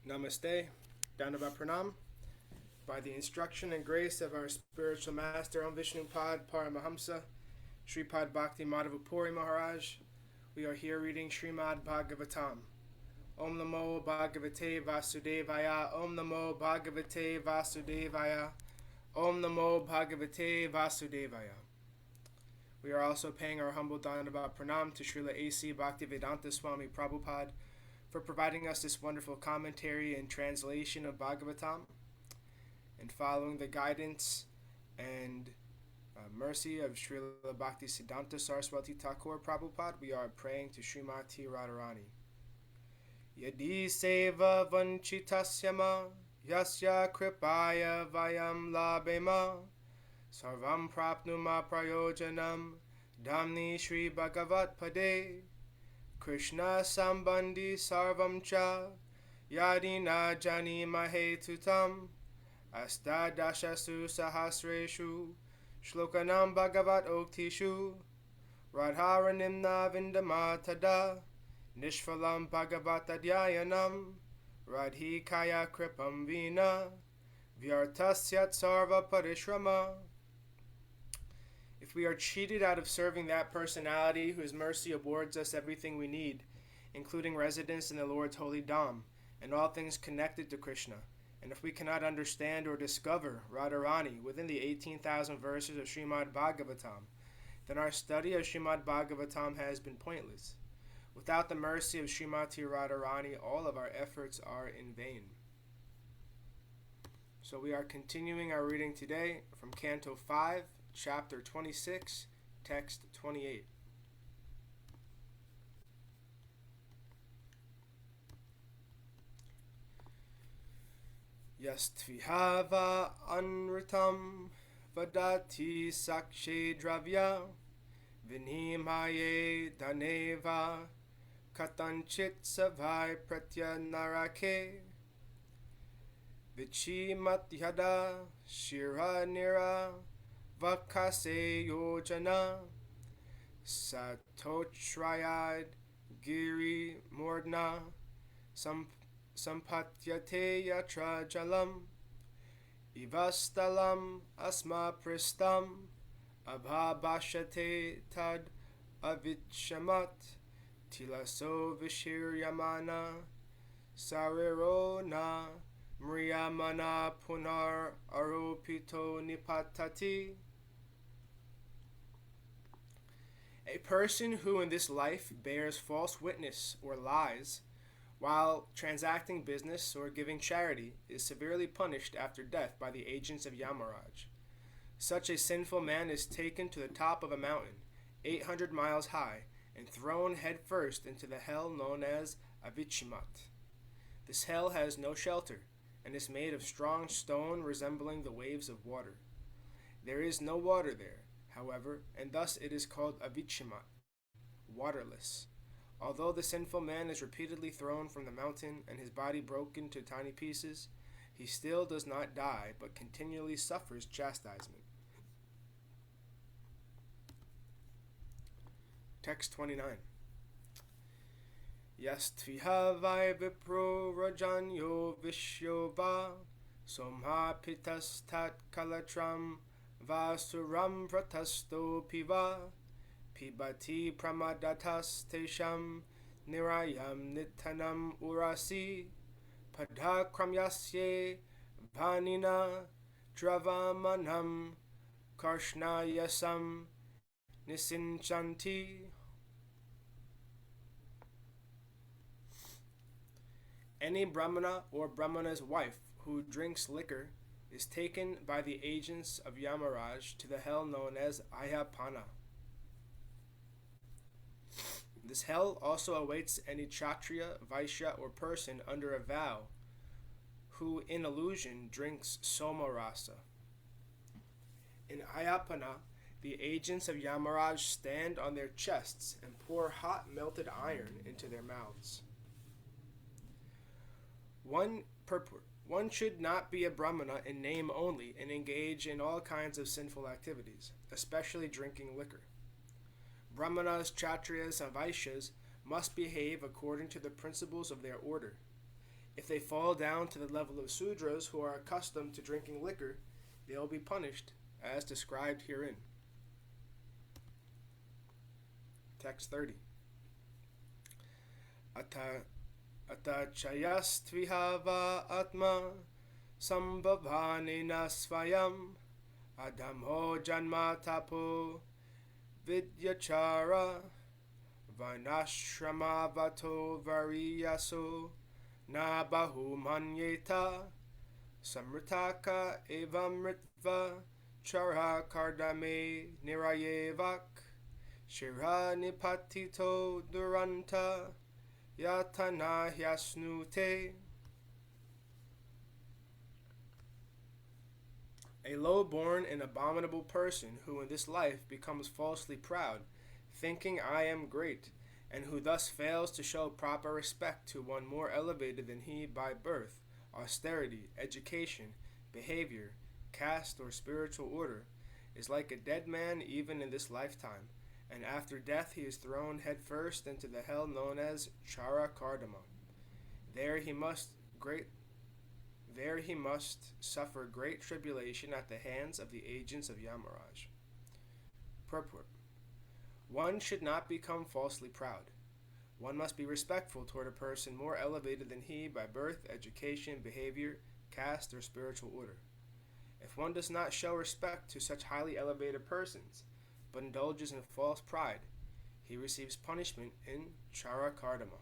Namaste, Dandavat Pranam. By the instruction and grace of our spiritual master, Om Vishnupad Paramahamsa, Sripad Bhakti Madhava Puri Maharaj, we are here reading Srimad Bhagavatam. Om Namo Bhagavate Vasudevaya, Om Namo Bhagavate Vasudevaya, Om Namo Bhagavate Vasudevaya. We are also paying our humble Dandavat Pranam to Srila A.C. Bhaktivedanta Swami Prabhupada for providing us this wonderful commentary and translation of Bhagavatam. And following the guidance and mercy of Srila Bhaktisiddhanta Saraswati Thakur Prabhupada, we are praying to Śrīmatī Rādhārāṇī. Yadi sevā-vañcitāḥ yasyāḥ kṛpayā vayaṃ labhema sarvaṃ prāpnumaḥ prayojanaṃ dhāmni śrī-bhagavat pade Kṛṣṇa-sambandhi sarvaṃ Yadi jānīmahe tutam Aṣṭādaśasu sahasreṣu ślokānāṃ bhāgavat-oktiṣu Rādhārānīṃ vindāmaḥ tadā nishphalam bhagavat yayinam radhikaya kripam vina vyartasyat sarva-pariśramaḥ. If we are cheated out of serving that personality whose mercy awards us everything we need, including residence in the Lord's holy Dham and all things connected to Krishna, and if we cannot understand or discover Rādhārānīṃ within the 18,000 verses of Srimad Bhagavatam, then our study of Srimad Bhagavatam has been pointless. Without the mercy of Śrīmatī Rādhārāṇī, all of our efforts are in vain. So we are continuing our reading today from Canto 5, Chapter 26, Text 28. Yastvihava anritam vadati sakshe dravya vindāmaḥ daneva katanchit savai pratyanarake vichimatyada shiranira vakase yojana satochrayad giri mordna sampatyate yatra jalam ivastalam asma pristam abhabhashate tad avichamat tilaso vishiryamana sariro na mriyamana punar aropito nipatati. A person who in this life bears false witness or lies while transacting business or giving charity is severely punished after death by the agents of Yamaraj. Such a sinful man is taken to the top of a mountain, 800 miles high, and thrown headfirst into the hell known as Avichimat. This hell has no shelter, and is made of strong stone resembling the waves of water. There is no water there, however, and thus it is called Avichimat, waterless. Although the sinful man is repeatedly thrown from the mountain and his body broken to tiny pieces, he still does not die, but continually suffers chastisement. Text 29. Yastvihavai vipro rajanyo vishyova somhapitas tat kalatram vasuram pratasto piva pibati pramadatas tesham nirayam nitanam urasi padakramyasye vanina dravamanam Kṛṣṇa-yasam nisinchanti. Any Brahmana or Brahmana's wife who drinks liquor is taken by the agents of Yamaraj to the hell known as Ayapana. This hell also awaits any Kshatriya, Vaishya, or person under a vow who in illusion drinks soma-rasa. In Ayapana, the agents of Yamaraj stand on their chests and pour hot melted iron into their mouths. One should not be a Brahmana in name only and engage in all kinds of sinful activities, especially drinking liquor. Brahmanas, Kshatriyas, and Vaishyas must behave according to the principles of their order. If they fall down to the level of Sudras who are accustomed to drinking liquor, they will be punished, as described herein. Text 30. Atachayastvihava atma sambhavanena svayam adamho janma tapo vidyachara vanashramavato variyaso na bahumanyeta samritaka evamritva chara kardame nirayevak shira nipatito duranta yatana hyasnute. A low-born and abominable person who in this life becomes falsely proud, thinking I am great, and who thus fails to show proper respect to one more elevated than he by birth, austerity, education, behavior, caste, or spiritual order, is like a dead man even in this lifetime, and after death he is thrown headfirst into the hell known as Chara-kardama. There he must suffer great tribulation at the hands of the agents of Yamaraj. Purport. One should not become falsely proud. One must be respectful toward a person more elevated than he by birth, education, behavior, caste, or spiritual order. If one does not show respect to such highly elevated persons, but indulges in false pride, he receives punishment in Chara-kardama.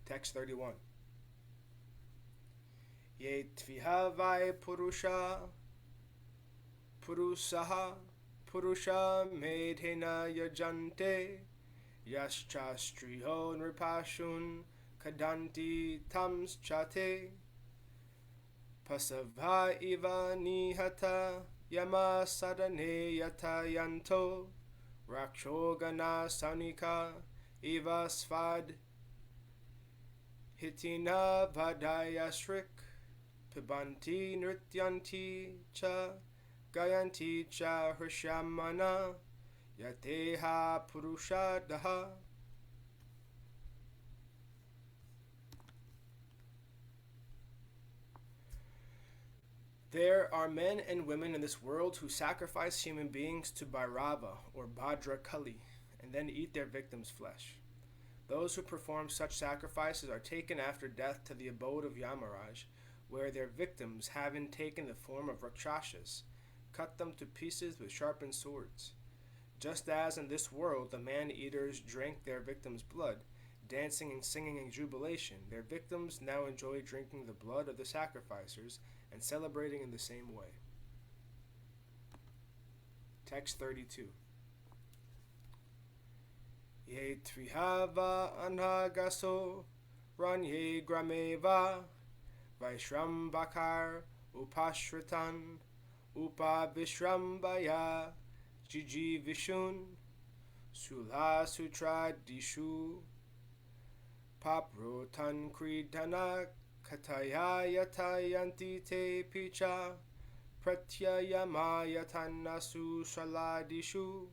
Text 31. Ye tvihāvai purusaha medhena yajante yascha striho nripashun kadanti tams chate pasavha iva nihata yama sadane yata yanto rakshogana sanika iva svad hitina vadayasrik pibanti nrityanti cha gayanti cha hrishamana yateha purushadaha. There are men and women in this world who sacrifice human beings to Bhairava or Bhadra Kali and then eat their victims' flesh. Those who perform such sacrifices are taken after death to the abode of Yamaraj, where their victims, having taken the form of Rakshasas, cut them to pieces with sharpened swords. Just as in this world the man-eaters drink their victims' blood, dancing and singing in jubilation, their victims now enjoy drinking the blood of the sacrificers and celebrating in the same way. Text 32. Ye trihava anhagaso ranye grameva vaishrambakar upashritan upavishramvaya jiji vishun sula sutra dishu paprotan kridana kataya yatayanti te picha pratyayamayatannasu saladishu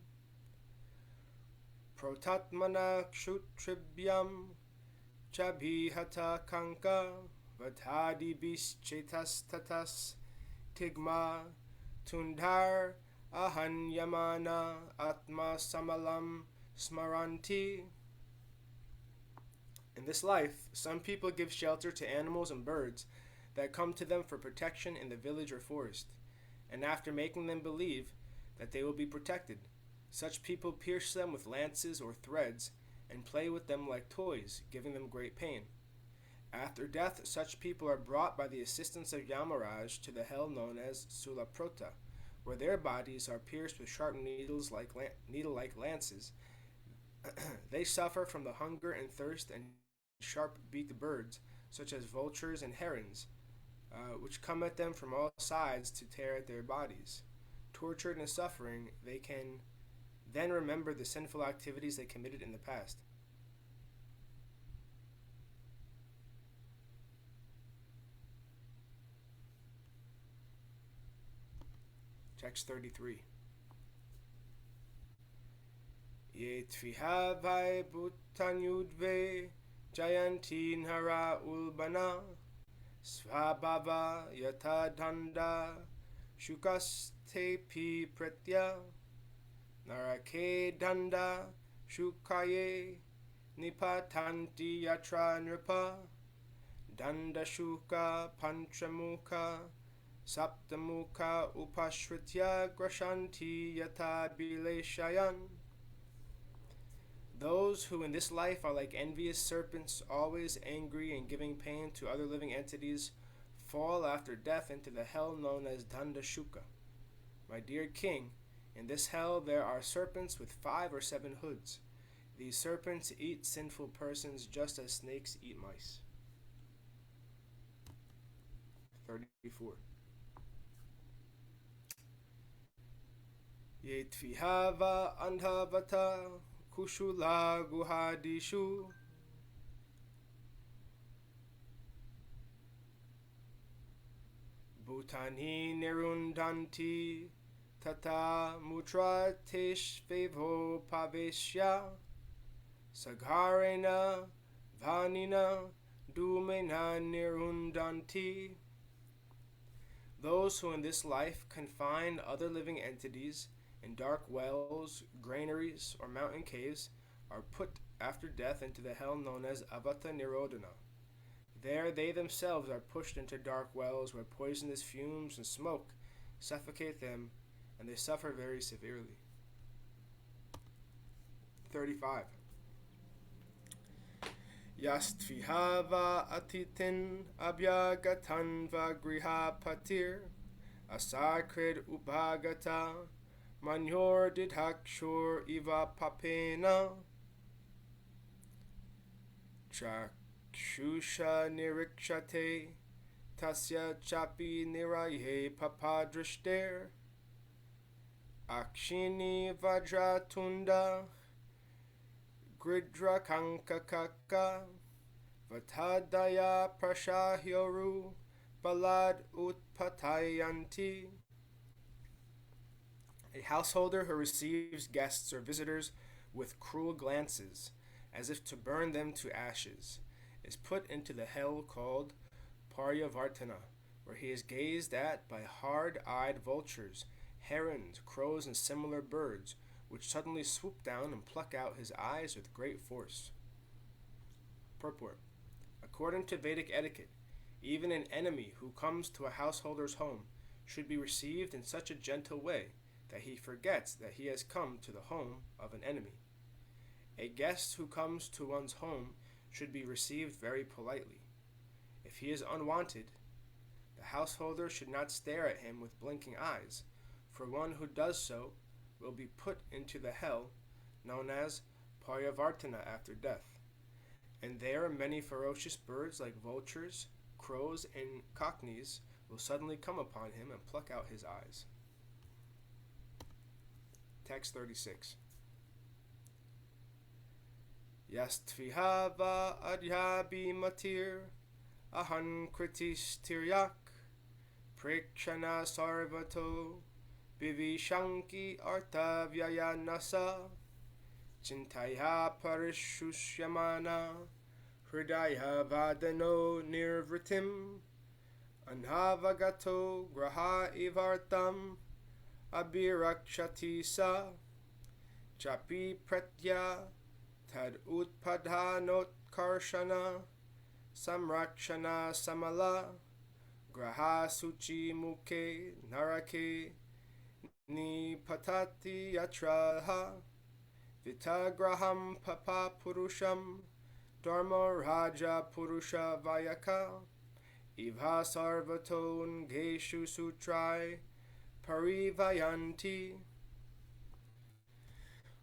protatmana kshutribhyam chabhihata kanka vadhadi bischetas tatas tigma tundhar ahanyamana atma samalam smaranti. In this life, some people give shelter to animals and birds that come to them for protection in the village or forest, and after making them believe that they will be protected, such people pierce them with lances or threads and play with them like toys, giving them great pain. After death, such people are brought by the assistance of Yamaraj to the hell known as Sulaprota, where their bodies are pierced with sharp needle-like lances. They suffer from the hunger and thirst and sharp-beaked birds, such as vultures and herons, which come at them from all sides to tear at their bodies. Tortured and suffering, they can then remember the sinful activities they committed in the past. Text 33. Ye tvihāvai bhutanyudve jayanti nara ulbana svabhava yata danda shukaste pi pratya narake danda shukaye nipatanti yatra nripa danda shuka panchamukha saptamukha upashritya grashanti yata bileshayan. Those who in this life are like envious serpents, always angry and giving pain to other living entities, fall after death into the hell known as Dandashuka. My dear king, in this hell there are serpents with 5 or 7 hoods. These serpents eat sinful persons just as snakes eat mice. 34. Ye tvihava andhavata kushula guhadishu bhutani nirundanti tata mutrateshvevo paveshya sagarena vanina dumena nirundanti. Those who in this life confine other living entities in dark wells, granaries, or mountain caves are put after death into the hell known as Avata Nirodhana. There they themselves are pushed into dark wells where poisonous fumes and smoke suffocate them, and they suffer very severely. 35. Yastvihava atitin abhyagatan vagriha patir asakrid upagata manyor didhakshur iva papena chakshusha nirikshate tasya chapi niraye papadrishter akshini vajratunda gridra kankakaka vatadaya prashahyoru balad utpatayanti. A householder who receives guests or visitors with cruel glances, as if to burn them to ashes, is put into the hell called Paryavartana, where he is gazed at by hard-eyed vultures, herons, crows, and similar birds, which suddenly swoop down and pluck out his eyes with great force. Purport. According to Vedic etiquette, even an enemy who comes to a householder's home should be received in such a gentle way that he forgets that he has come to the home of an enemy. A guest who comes to one's home should be received very politely. If he is unwanted, the householder should not stare at him with blinking eyes, for one who does so will be put into the hell known as Paryavartana after death. And there many ferocious birds like vultures, crows, and cockneys will suddenly come upon him and pluck out his eyes. Text 36. Yastvihava adhyabi matir ahan kritis tiryak prekshana sarvato vivishanki arta vyayanasa chintaya parishusyamana hridaya vadano nirvritim anhavagato graha ivartam abhirakshati sa chapi pratya tad utpadhanot karshana samrakshana samala graha suchi mukhe narake nipatati yatraha vitagraham papa purusham dharma raja purusha vayaka ivha sarvaton geshu sutrai parivayanti.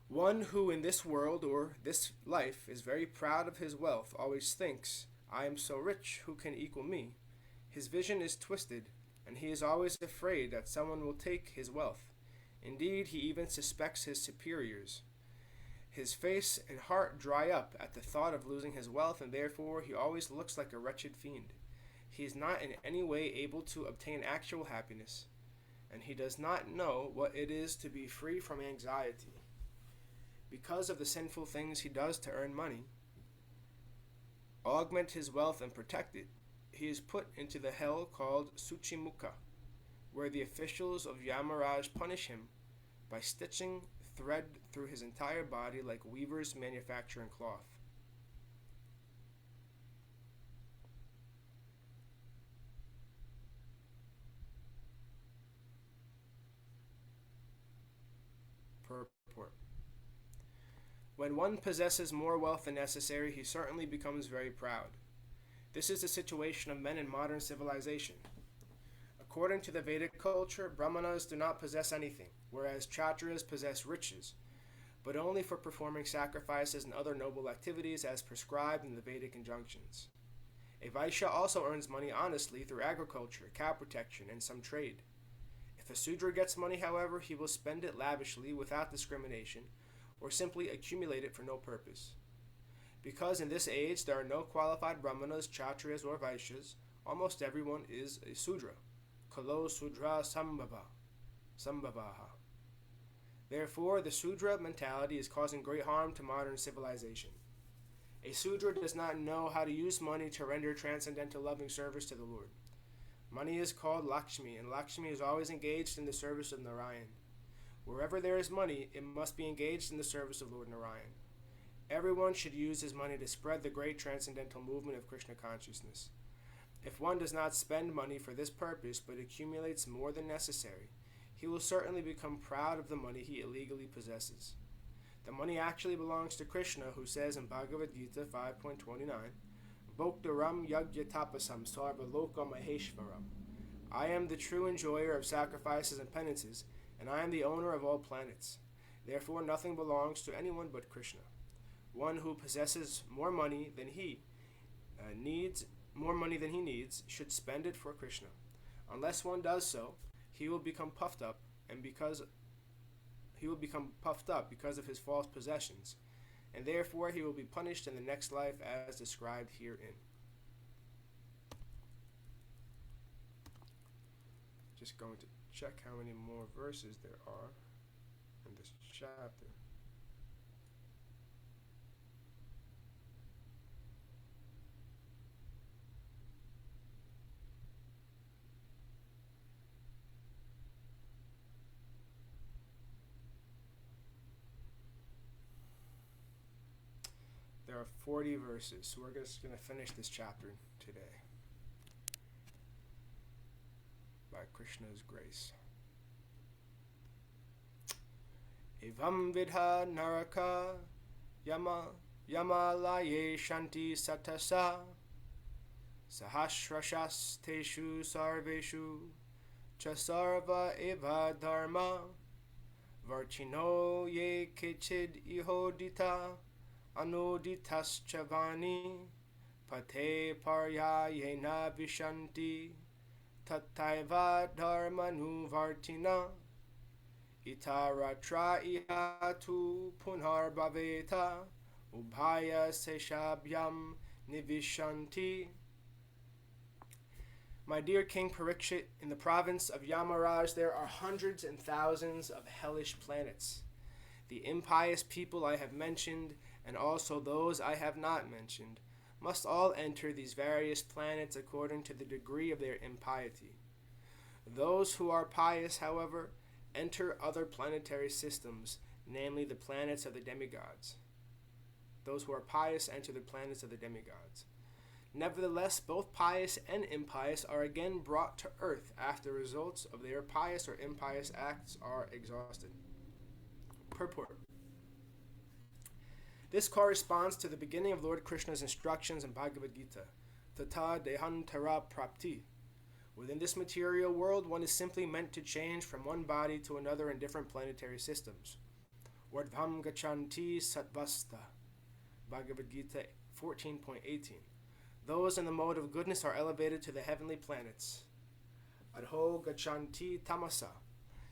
One who in this world or this life is very proud of his wealth always thinks, I am so rich, who can equal me? His vision is twisted, and he is always afraid that someone will take his wealth. Indeed, he even suspects his superiors. His face and heart dry up at the thought of losing his wealth, and therefore he always looks like a wretched fiend. He is not in any way able to obtain actual happiness, and he does not know what it is to be free from anxiety. because of the sinful things he does to earn money, augment his wealth and protect it, he is put into the hell called Suchimukha, where the officials of Yamaraj punish him by stitching thread through his entire body like weavers manufacturing cloth. Purport. When one possesses more wealth than necessary, he certainly becomes very proud. This is the situation of men in modern civilization. According to the Vedic culture, Brahmanas do not possess anything, whereas Kshatriyas possess riches, but only for performing sacrifices and other noble activities as prescribed in the Vedic injunctions. A Vaishya also earns money honestly through agriculture, cow protection, and some trade. If a Sudra gets money, however, he will spend it lavishly without discrimination, or simply accumulate it for no purpose. Because in this age there are no qualified Brahmanas, Kshatriyas, or Vaishyas, almost everyone is a Sudra. Kalo Sudra-sambhavaha. Therefore, the Sudra mentality is causing great harm to modern civilization. A Sudra does not know how to use money to render transcendental loving service to the Lord. Money is called Lakshmi, and Lakshmi is always engaged in the service of Narayan. Wherever there is money, it must be engaged in the service of Lord Narayan. Everyone should use his money to spread the great transcendental movement of Krishna consciousness. If one does not spend money for this purpose but accumulates more than necessary, he will certainly become proud of the money he illegally possesses. The money actually belongs to Krishna, who says in Bhagavad-Gita 5.29, Bhoktaram yagyatapasam sarva-lokam maheshvaram. I am the true enjoyer of sacrifices and penances, and I am the owner of all planets. Therefore nothing belongs to anyone but Krishna. One who possesses more money than he needs should spend it for Krishna. Unless one does so, he will become puffed up because of his false possessions, and therefore he will be punished in the next life as described herein. Just going to check how many more verses there are in this chapter. There are 40 verses, so we're just going to finish this chapter today by Krishna's grace. Evam vidha naraka yamalaye shanti satasa sahasreṣu sarveṣu cha sarva eva dharma varchino ye kechid ihodita anuditascha vani pate paryayena vishanti tataiva dharmanuvartina itaratra ihatu punarbhaveta ubhaya seshabhyam nivishanti. My dear King Parikshit, in the province of Yamaraj there are hundreds and thousands of hellish planets. The impious people I have mentioned, and also those I have not mentioned, must all enter these various planets according to the degree of their impiety. Those who are pious, however, enter other planetary systems, namely the planets of the demigods. Those who are pious enter the planets of the demigods. Nevertheless, both pious and impious are again brought to earth after the results of their pious or impious acts are exhausted. Purport. This corresponds to the beginning of Lord Krishna's instructions in Bhagavad Gita, tadā dehantara prapti. Within this material world, one is simply meant to change from one body to another in different planetary systems. Urdhvam gachanti sattvasta. Bhagavad Gita 14.18. Those in the mode of goodness are elevated to the heavenly planets. Adho gachanti tamasa.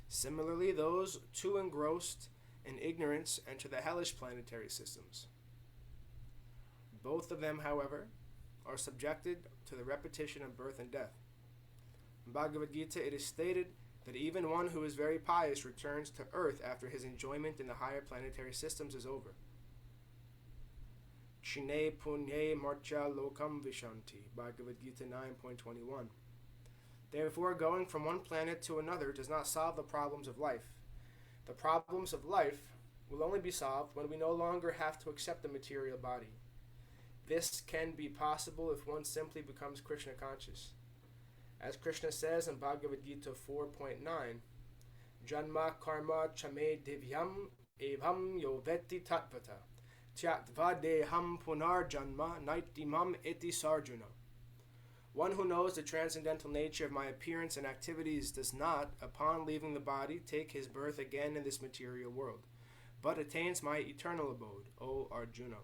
Similarly, those too engrossed in ignorance enter the hellish planetary systems. Both of them, however, are subjected to the repetition of birth and death. In Bhagavad Gita, it is stated that even one who is very pious returns to earth after his enjoyment in the higher planetary systems is over. Chine punye marcha lokam vishanti, Bhagavad Gita 9.21. Therefore, going from one planet to another does not solve the problems of life. The problems of life will only be solved when we no longer have to accept the material body. This can be possible if one simply becomes Krishna conscious. As Krishna says in Bhagavad Gita 4.9, Janma karma chame divyam evam yoveti tatvata tyatva deham punar janma naitimam eti sarjuna. One who knows the transcendental nature of my appearance and activities does not, upon leaving the body, take his birth again in this material world, but attains my eternal abode, O Arjuna.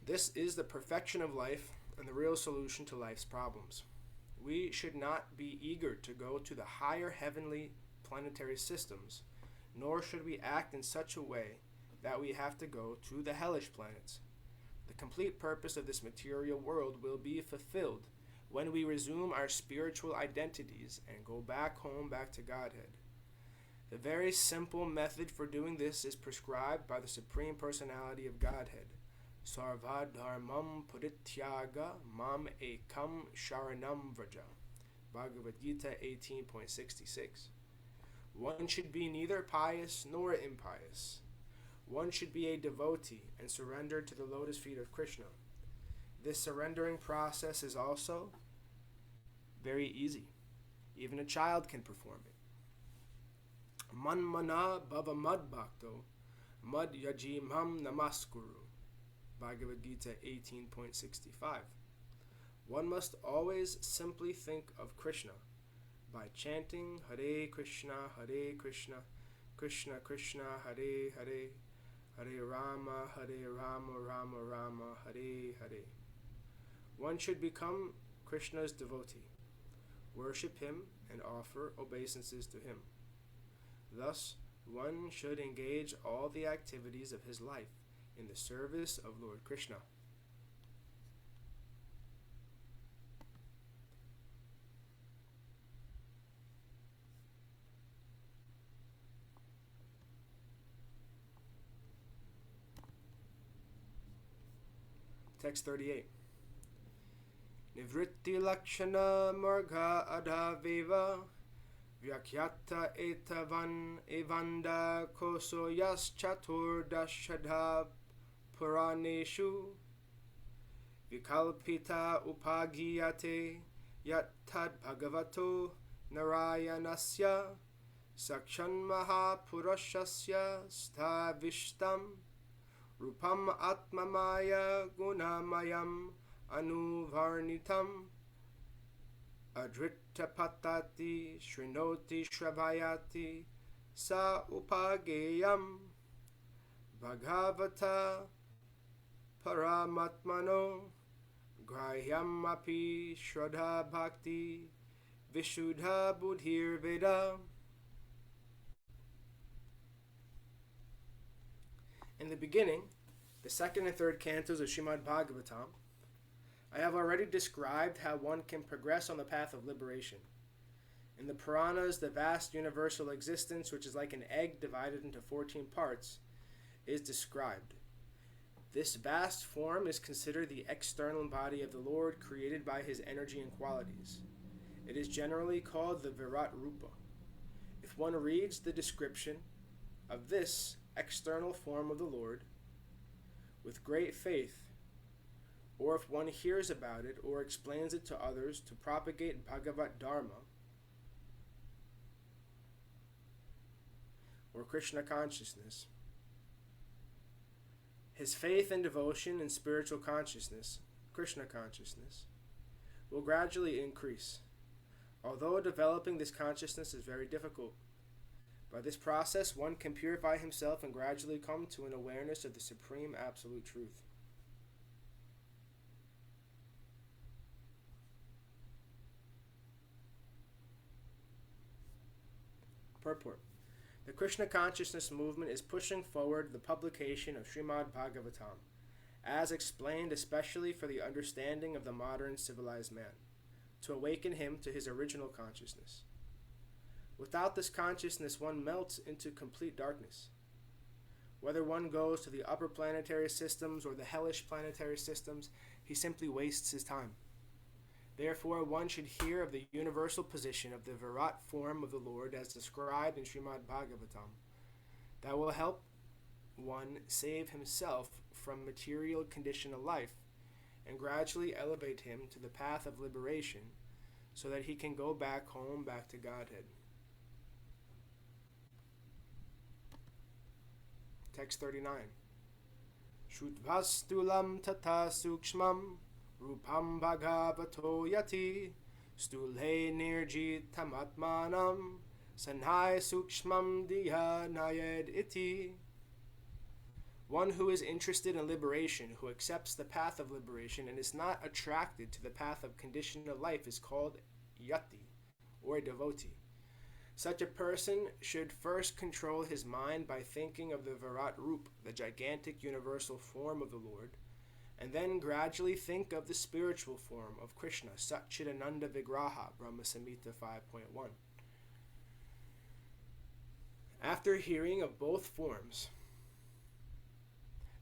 This is the perfection of life and the real solution to life's problems. We should not be eager to go to the higher heavenly planetary systems, nor should we act in such a way that we have to go to the hellish planets. The complete purpose of this material world will be fulfilled when we resume our spiritual identities and go back home, back to Godhead. The very simple method for doing this is prescribed by the Supreme Personality of Godhead. Sarva-dharmam parityaga mam ekam sharanam vraja. Bhagavad Gita 18.66. One should be neither pious nor impious. One should be a devotee and surrender to the lotus feet of Krishna. This surrendering process is also very easy. Even a child can perform it. Manmana bhava mad bhakto mad yajimam namaskuru. Bhagavad Gita 18.65. One must always simply think of Krishna by chanting Hare Krishna, Krishna Krishna, Hare Hare, Hare Rama, Rama Rama, Hare Hare. One should become Krishna's devotee, worship him, and offer obeisances to him. Thus, one should engage all the activities of his life in the service of Lord Krishna. Text 38. Nivritti lakshana marga adhaveva vyakyata etavan evanda koso yas chatur dashadha puraneshu vikalpita upagiyate yattad bhagavato narayanasya sakshanmaha purashasya stavishtam rupam atmamaya gunamayam anuvarnitam adritta patati shrinoti shravayati sa upageyam bhagavata paramatmano grahyam api shraddha bhakti vishuddha buddhir veda. In the beginning, the second and third cantos of Srimad Bhagavatam, I have already described how one can progress on the path of liberation. In the Puranas, the vast universal existence, which is like an egg divided into 14 parts, is described. This vast form is considered the external body of the Lord, created by his energy and qualities. It is generally called the Virat Rupa. If one reads the description of this external form of the Lord with great faith, or if one hears about it or explains it to others to propagate Bhagavat Dharma or Krishna consciousness, his faith and devotion in spiritual consciousness, Krishna consciousness, will gradually increase. Although developing this consciousness is very difficult, by this process one can purify himself and gradually come to an awareness of the supreme absolute truth. Purport. The Krishna consciousness movement is pushing forward the publication of Srimad Bhagavatam, as explained especially for the understanding of the modern civilized man. to awaken him to his original consciousness. Without this consciousness, one melts into complete darkness. Whether one goes to the upper planetary systems or the hellish planetary systems, he simply wastes his time. Therefore, one should hear of the universal position of the Virat form of the Lord as described in Srimad Bhagavatam. That will help one save himself from material conditional life and gradually elevate him to the path of liberation so that he can go back home, back to Godhead. Text 39. Shrutvastulam tata sukshmam rupam bhagavato yati stulhe nirjitamatmanam sanhai sukshmam diya nayed iti. One who is interested in liberation, who accepts the path of liberation and is not attracted to the path of conditional life, is called yati, or a devotee. Such a person should first control his mind by thinking of the Virat Rup, the gigantic universal form of the Lord, and then gradually think of the spiritual form of Krishna, Satchidananda Vigraha, Brahma Samhita 5.1. After hearing of both forms,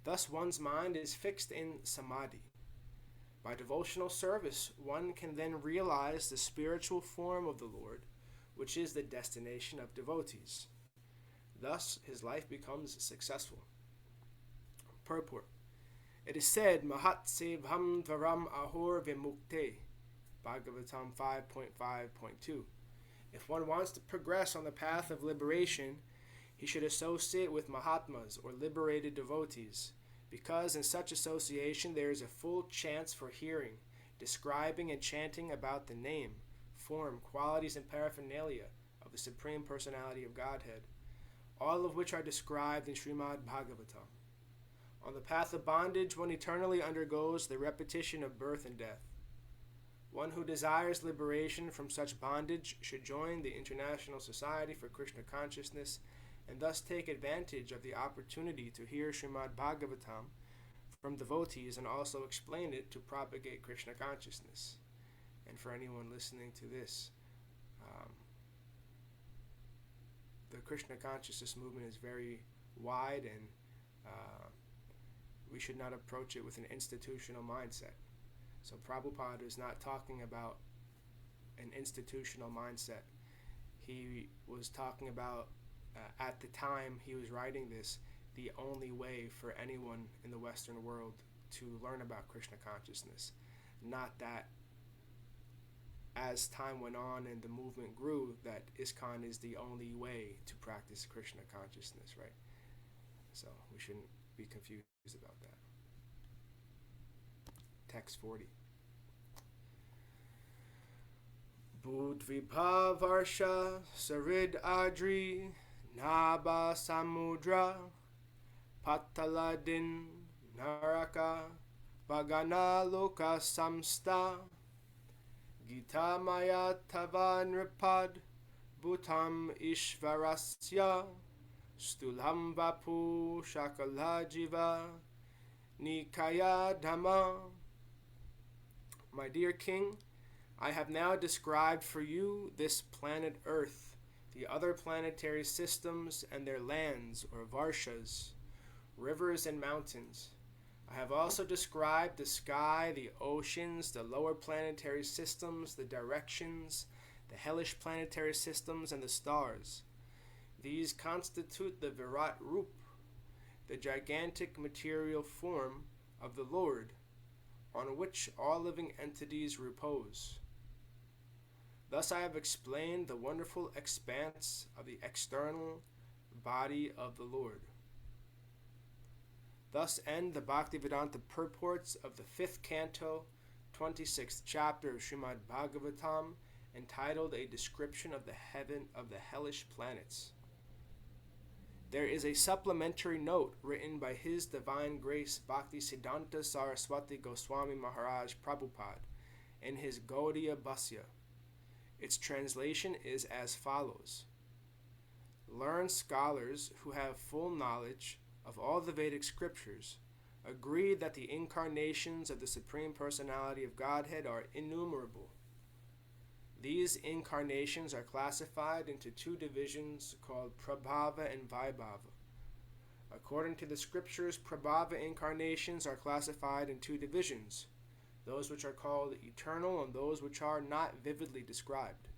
thus one's mind is fixed in samadhi. By devotional service, one can then realize the spiritual form of the Lord, which is the destination of devotees. Thus, his life becomes successful. Purport. It is said, Mahat sevā-vañcitāḥ dvaram ahor vimukte, Bhagavatam 5.5.2. If one wants to progress on the path of liberation, he should associate with Mahatmas, or liberated devotees, because in such association there is a full chance for hearing, describing and chanting about the name, form, qualities, and paraphernalia of the Supreme Personality of Godhead, all of which are described in Srimad Bhagavatam. On the path of bondage, one eternally undergoes the repetition of birth and death. One who desires liberation from such bondage should join the International Society for Krishna Consciousness and thus take advantage of the opportunity to hear Srimad Bhagavatam from devotees and also explain it to propagate Krishna consciousness. And for anyone listening to this, the Krishna consciousness movement is very wide, and we should not approach it with an institutional mindset. So Prabhupada is not talking about an institutional mindset. He was talking about, at the time he was writing this, the only way for anyone in the Western world to learn about Krishna consciousness. Not that as time went on and the movement grew, that ISKCON is the only way to practice Krishna consciousness, right? So we shouldn't be confused about that. Text 40. Budvibha Varsha Sarid Adri Naba Samudra Pataladin Naraka Bhagana Loka Samsta Gita Maya Tavanripad Bhutam Ishvarasya Stulham Vapu Shakala Jiva Nikaya Dhamma. My dear King, I have now described for you this planet Earth, the other planetary systems and their lands, or varshas, rivers and mountains. I have also described the sky, the oceans, the lower planetary systems, the directions, the hellish planetary systems, and the stars. These constitute the Virat Rup, the gigantic material form of the Lord, on which all living entities repose. Thus I have explained the wonderful expanse of the external body of the Lord. Thus end the Bhaktivedanta purports of the 5th Canto, 26th chapter of Srimad Bhagavatam, entitled A Description of the Hellish Planets. There is a supplementary note written by His Divine Grace Bhaktisiddhanta Saraswati Goswami Maharaj Prabhupada in his Gaudiya Bhasya. Its translation is as follows. Learned scholars who have full knowledge of all the Vedic scriptures agree that the incarnations of the Supreme Personality of Godhead are innumerable. These incarnations are classified into two divisions called prabhava and vaibhava. According to the scriptures, prabhava incarnations are classified in two divisions, those which are called eternal and those which are not vividly described.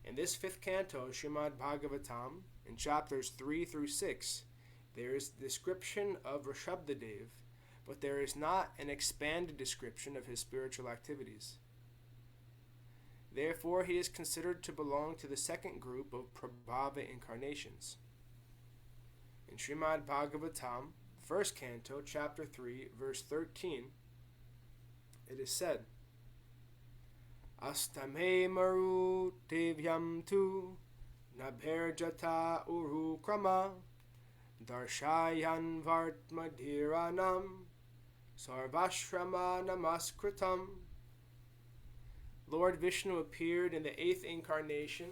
In this fifth canto, Srimad Bhagavatam, in chapters 3 through 6, there is the description of Rishabdadev, but there is not an expanded description of his spiritual activities. Therefore, he is considered to belong to the second group of prabhava incarnations. In Srimad Bhagavatam, first canto, chapter 3, verse 13, it is said, Astame maru tevyam tu nabherjata uru krama darshayan vartmadhiranam sarvashrama namaskritam. Lord Vishnu appeared in the eighth incarnation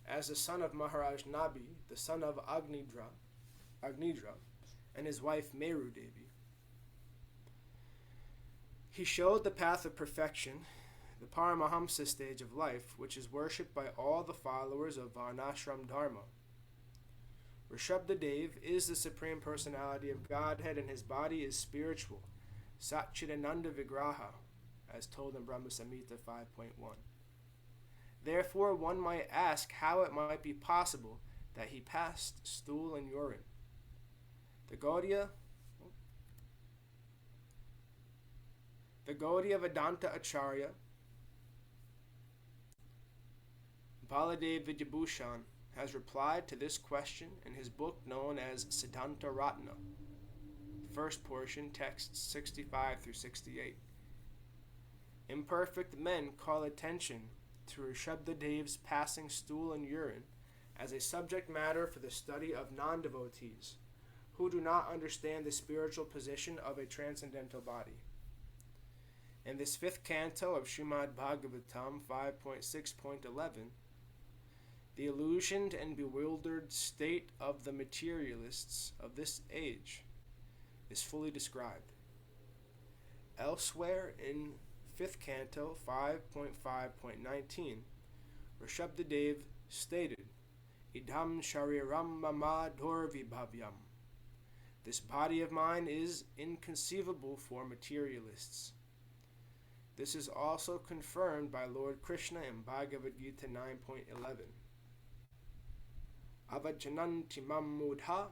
as the son of Maharaj Nabi, the son of Agnidra, and his wife Meru Devi. He showed the path of perfection, the Paramahamsa stage of life, which is worshipped by all the followers of Varnashram Dharma. Rishabdadev is the Supreme Personality of Godhead, and his body is spiritual, Satchidananda Vigraha, as told in Brahma Samhita 5.1. Therefore, one might ask how it might be possible that he passed stool and urine. The Gaudiya Vedanta Acharya Baladev Vidyabhushan has replied to this question in his book known as Siddhanta Ratna, first portion, texts 65 through 68. Imperfect men call attention to Rishabdadev's passing stool and urine as a subject matter for the study of non-devotees who do not understand the spiritual position of a transcendental body. In this fifth canto of Srimad Bhagavatam 5.6.11, the illusioned and bewildered state of the materialists of this age is fully described. Elsewhere in 5th Canto 5.5.19, Rishabdadev stated, Idam shariram mama dorvibhavyam. This body of mine is inconceivable for materialists. This is also confirmed by Lord Krishna in Bhagavad Gita 9.11. Avajananti mam mudha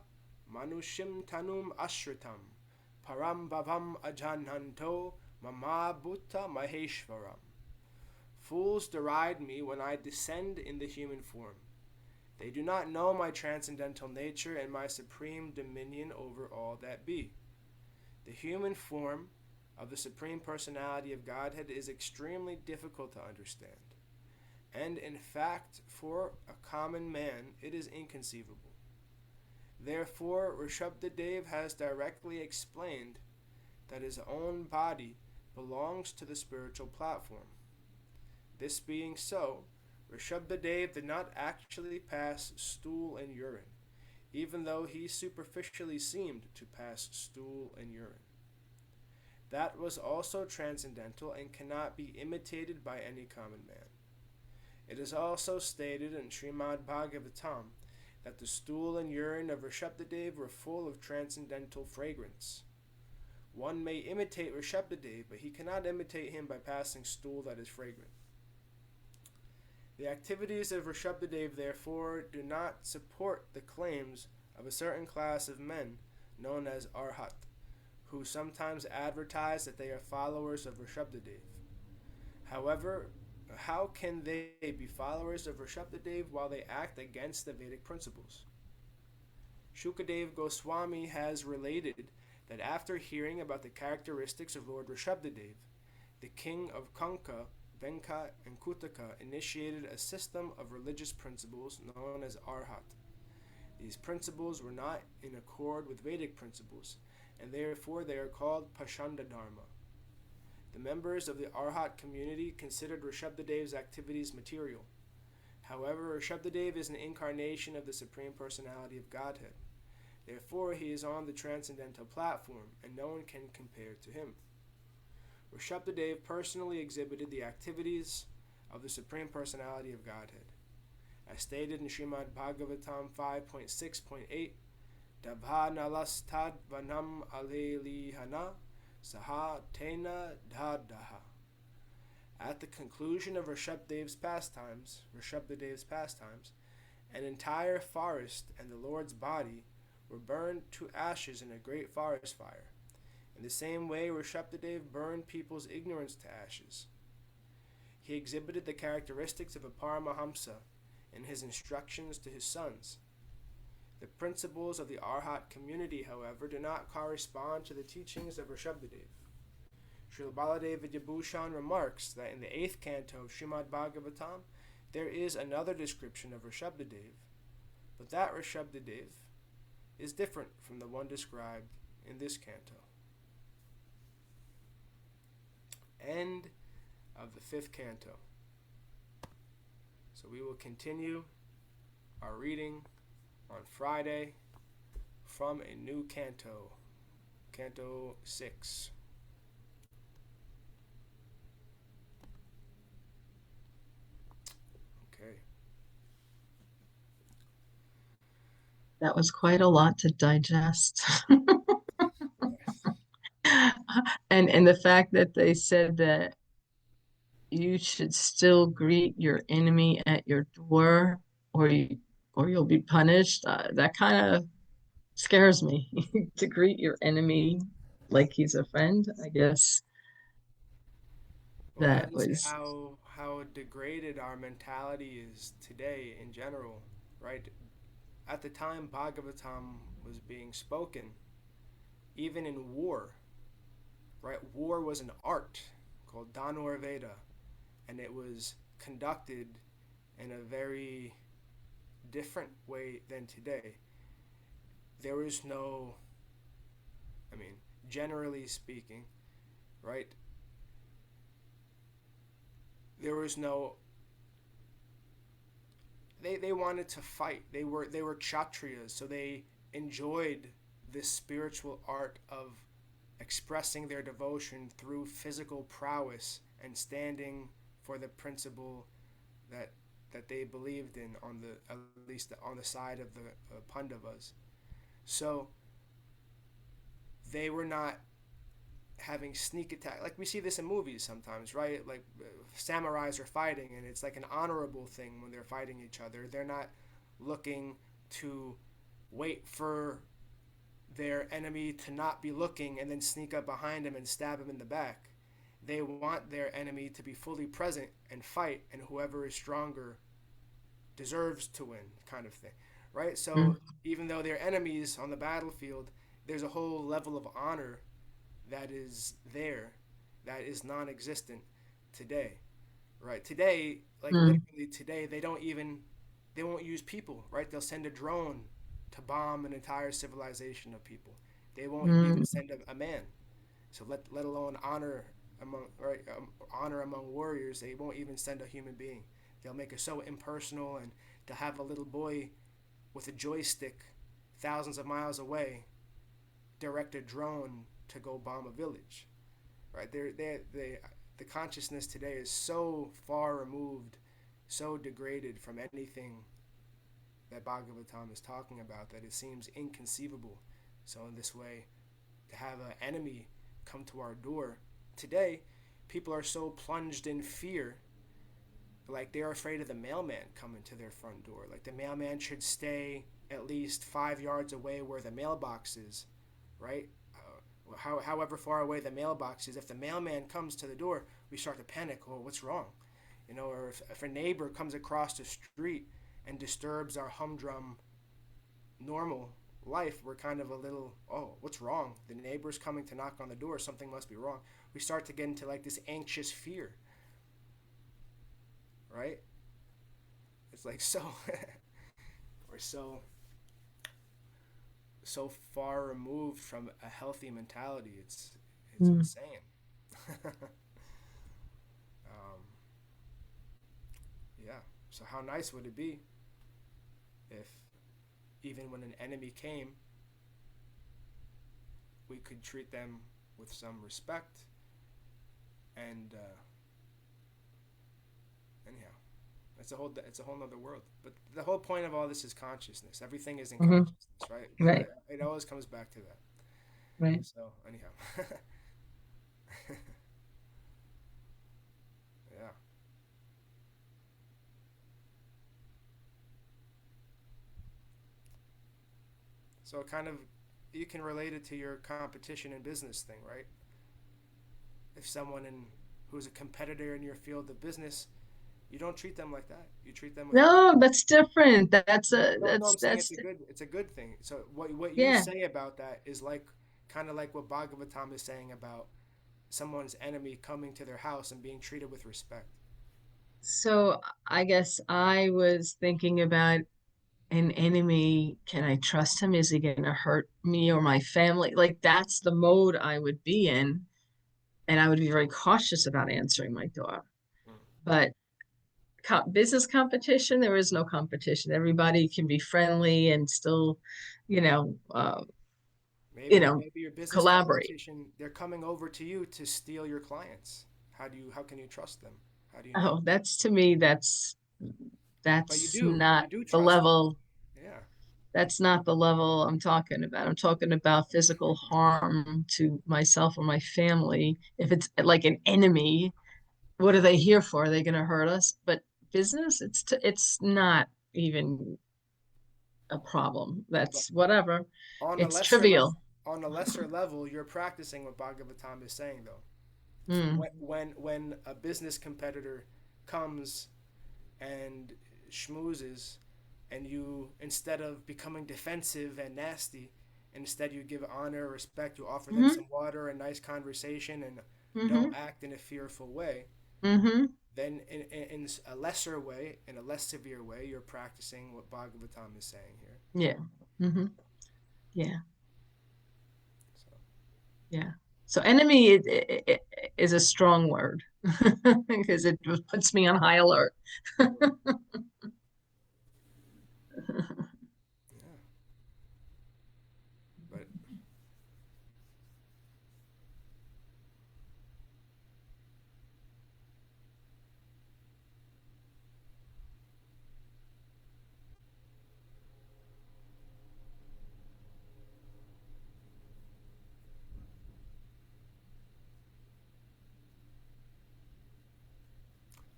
manushim tanum ashritam param bhavam ajananto mama bhutta maheshvaram. Fools deride me when I descend in the human form. They do not know my transcendental nature and my supreme dominion over all that be. The human form of the Supreme Personality of Godhead is extremely difficult to understand, and in fact, for a common man, it is inconceivable. Therefore, Rishabdadev has directly explained that his own body belongs to the spiritual platform. This being so, Rishabdadev did not actually pass stool and urine, even though he superficially seemed to pass stool and urine. That was also transcendental and cannot be imitated by any common man. It is also stated in Srimad Bhagavatam that the stool and urine of Rishabdadev were full of transcendental fragrance. One may imitate Rishabdadev, but he cannot imitate him by passing stool that is fragrant. The activities of Rishabdadev, therefore, do not support the claims of a certain class of men known as Arhat, who sometimes advertise that they are followers of Rishabdadev. However, how can they be followers of Rishabdadev while they act against the Vedic principles? Shukadev Goswami has related that after hearing about the characteristics of Lord Rishabdadev, the king of Kanka, Venka, and Kutaka initiated a system of religious principles known as Arhat. These principles were not in accord with Vedic principles, and therefore they are called Pashanda Dharma. The members of the Arhat community considered Rishabdadev's activities material. However, Rishabdadev is an incarnation of the Supreme Personality of Godhead. Therefore, he is on the transcendental platform, and no one can compare to him. Rishabhadeva personally exhibited the activities of the Supreme Personality of Godhead. As stated in Srimad Bhagavatam 5.26.28, Dabha-nalas-tad-vanam alelihana saha tena dadaha. At the conclusion of Rishabhadeva's pastimes, an entire forest and the Lord's body were burned to ashes in a great forest fire. In the same way, Rishabhadeva burned people's ignorance to ashes. He exhibited the characteristics of a Paramahamsa in his instructions to his sons. The principles of the Arhat community, however, do not correspond to the teachings of Rishabhadeva. Srila Baladev Vidyabhushan remarks that in the 8th canto of Srimad Bhagavatam, there is another description of Rishabhadeva, but that Rishabhadeva is different from the one described in this canto. End of the 5th canto. So we will continue our reading on Friday from a new canto, Canto 6. Okay. That was quite a lot to digest. And the fact that they said that you should still greet your enemy at your door, or you'll be punished. That kind of scares me to greet your enemy like he's a friend. I guess Well, that that is was. how degraded our mentality is today in general, right? At the time Bhagavatam was being spoken, even in war, right? War was an art called Dhanurveda, and it was conducted in a very different way than today. There was no, generally speaking, right? There was no. They wanted to fight. They were kshatriyas, so they enjoyed this spiritual art of expressing their devotion through physical prowess and standing for the principle that they believed in, at least on the side of the Pandavas. So they were not having sneak attack like we see this in movies sometimes, right? Like samurais are fighting, and it's like an honorable thing when they're fighting each other. They're not looking to wait for their enemy to not be looking and then sneak up behind him and stab him in the back. They want their enemy to be fully present and fight, and whoever is stronger deserves to win, kind of thing, right? So even though they're enemies on the battlefield, there's a whole level of honor that is there that is non-existent today, right? Today, literally today, they won't use people, right? They'll send a drone to bomb an entire civilization of people. They won't even send a man. So let alone honor among warriors. They won't even send a human being. They'll make it so impersonal, and to have a little boy with a joystick thousands of miles away direct a drone to go bomb a village, right? The consciousness today is so far removed, so degraded from anything that Bhagavatam is talking about that it seems inconceivable. So in this way, to have an enemy come to our door today, people are so plunged in fear, like they're afraid of the mailman coming to their front door. Like the mailman should stay at least 5 yards away where the mailbox is, right? However far away the mailbox is, if the mailman comes to the door, we start to panic. Oh, what's wrong? Or if a neighbor comes across the street and disturbs our humdrum normal life, we're kind of a little, oh, what's wrong? The neighbor's coming to knock on the door, something must be wrong. We start to get into like this anxious fear, right? It's like we're so far removed from a healthy mentality. It's insane. Yeah. So how nice would it be if even when an enemy came, we could treat them with some respect, And anyhow, it's a whole nother world. But the whole point of all this is consciousness. Everything is in consciousness, right? Right. It always comes back to that. Right. So anyhow, yeah. So kind of, you can relate it to your competition in business thing, right? If someone who's a competitor in your field of business, you don't treat them like that. You treat them with No, that's different. That's a no, I'm saying that's it's a good thing. So what you yeah. say about that is like kind of like what Bhagavatam is saying about someone's enemy coming to their house and being treated with respect. So I guess I was thinking about an enemy. Can I trust him? Is he going to hurt me or my family? Like that's the mode I would be in, and I would be very cautious about answering my door. Mm. But business competition, there is no competition. Everybody can be friendly and still, you know, you know, Maybe your business collaborate. competition, they're coming over to you to steal your clients. How can you trust them? How do you know? Oh, that's to me, But that's not you do the trust them. level. Yeah. That's not the level I'm talking about. I'm talking about physical harm to myself or my family. If it's like an enemy, what are they here for? Are they going to hurt us? But business, it's not even a problem. But That's whatever. on a It's lesser le- trivial. on a lesser level, you're practicing what Bhagavatam is saying though. Mm. When a business competitor comes and schmoozes, and you, instead of becoming defensive and nasty, instead you give honor, respect, you offer them Hmm. some water, a nice conversation, and don't Hmm. act in a fearful way. Hmm. Then in a lesser way, in a less severe way, you're practicing what Bhagavatam is saying here. Yeah. Hmm. Yeah. So Yeah. So enemy is a strong word because it puts me on high alert. yeah, but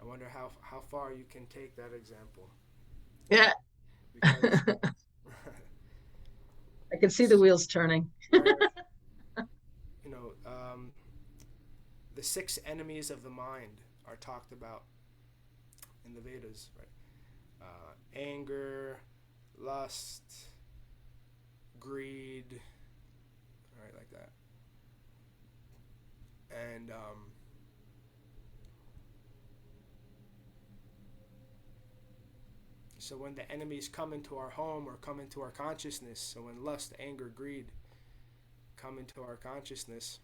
I wonder how far you can take that example, Yeah. because I can see the wheels turning. where you know the six enemies of the mind are talked about in the Vedas, right? Anger, lust, greed, right, like that. And so when the enemies come into our home or come into our consciousness, so when lust, anger, greed come into our consciousness,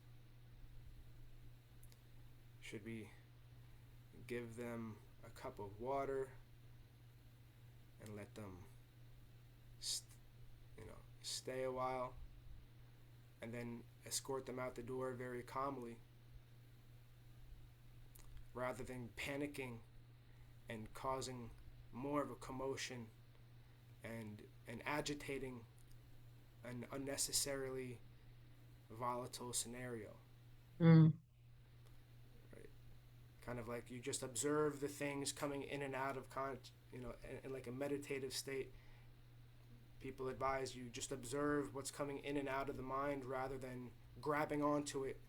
should we give them a cup of water and let them, stay a while, and then escort them out the door very calmly, rather than panicking and causing more of a commotion and agitating an unnecessarily volatile scenario, Mm. right? Kind of like you just observe the things coming in and out of in like a meditative state. People advise you just observe what's coming in and out of the mind rather than grabbing onto it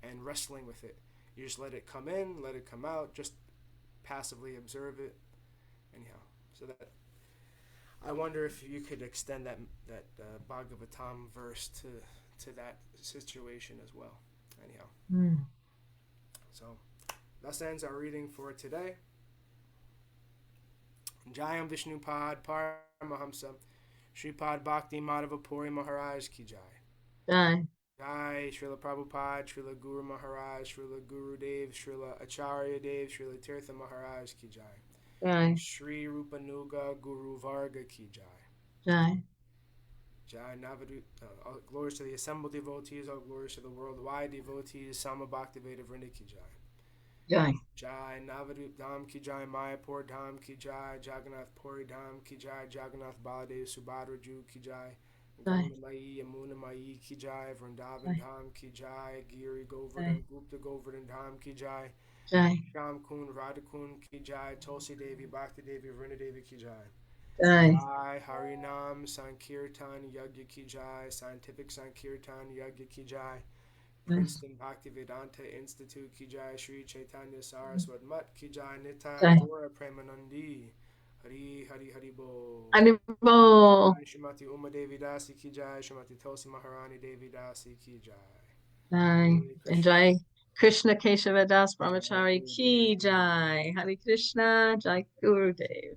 and wrestling with it. You just let it come in, let it come out, just passively observe it. Anyhow, so that I wonder if you could extend that Bhagavatam verse to that situation as well. Anyhow, Mm. so thus ends our reading for today. Jayam Vishnupad Paramahamsa Shripad Bhakti Madhava Puri Maharaj Ki Jai. Bye. Jai Srila Prabhupada, Srila Guru Maharaj, Srila Guru Dev, Srila Acharya Dev, Srila Tirtha Maharaj Ki Jai. Bye. Shri Rupanuga Guru Varga Ki Jai. Jai. Jai Navadu, all glories to the assembled devotees, all glories to the worldwide devotees, Sama Bhakti Veda Vrinda Ki Jai. Jai. Jai Navarup Dham ki Jai, Mayapur Dham ki Jai, Jagannath Puri Dham ki Jai, Jagannath Baladev Subhadra Ju ki Jai, Jai. Ganga Mai Yamuna Mai ki Jai, Vrindavan Jai. Dham ki Jai, Giri Govardhan Jai. Gupta Govardhan Dham ki Jai, Jai. Sham Kun Radha Kun ki Jai, Tulsi Devi Bhakti Devi Vrina Devi ki Jai. Jai. Jai Harinam Sankirtan Yagya ki Jai, Scientific Sankirtan Yagya ki Jai, Princeton Bhaktivedanta Institute ki Jai, Sri Chaitanya Saraswat Mat ki Jai, Nitai Jai. Gaura Premanandi, Hari Hari Hari Bo. Haribo. Jai Śrīmatī Uma Devi Dasi ki Jai, Śrīmatī Tulsi Maharani Devi Dasi ki Jai. Jai. Hare And Krishna. Jai Krishna Keshava Das Jai Brahmachari Gurudev. Ki Jai. Hare Krishna. Jai Gurudev.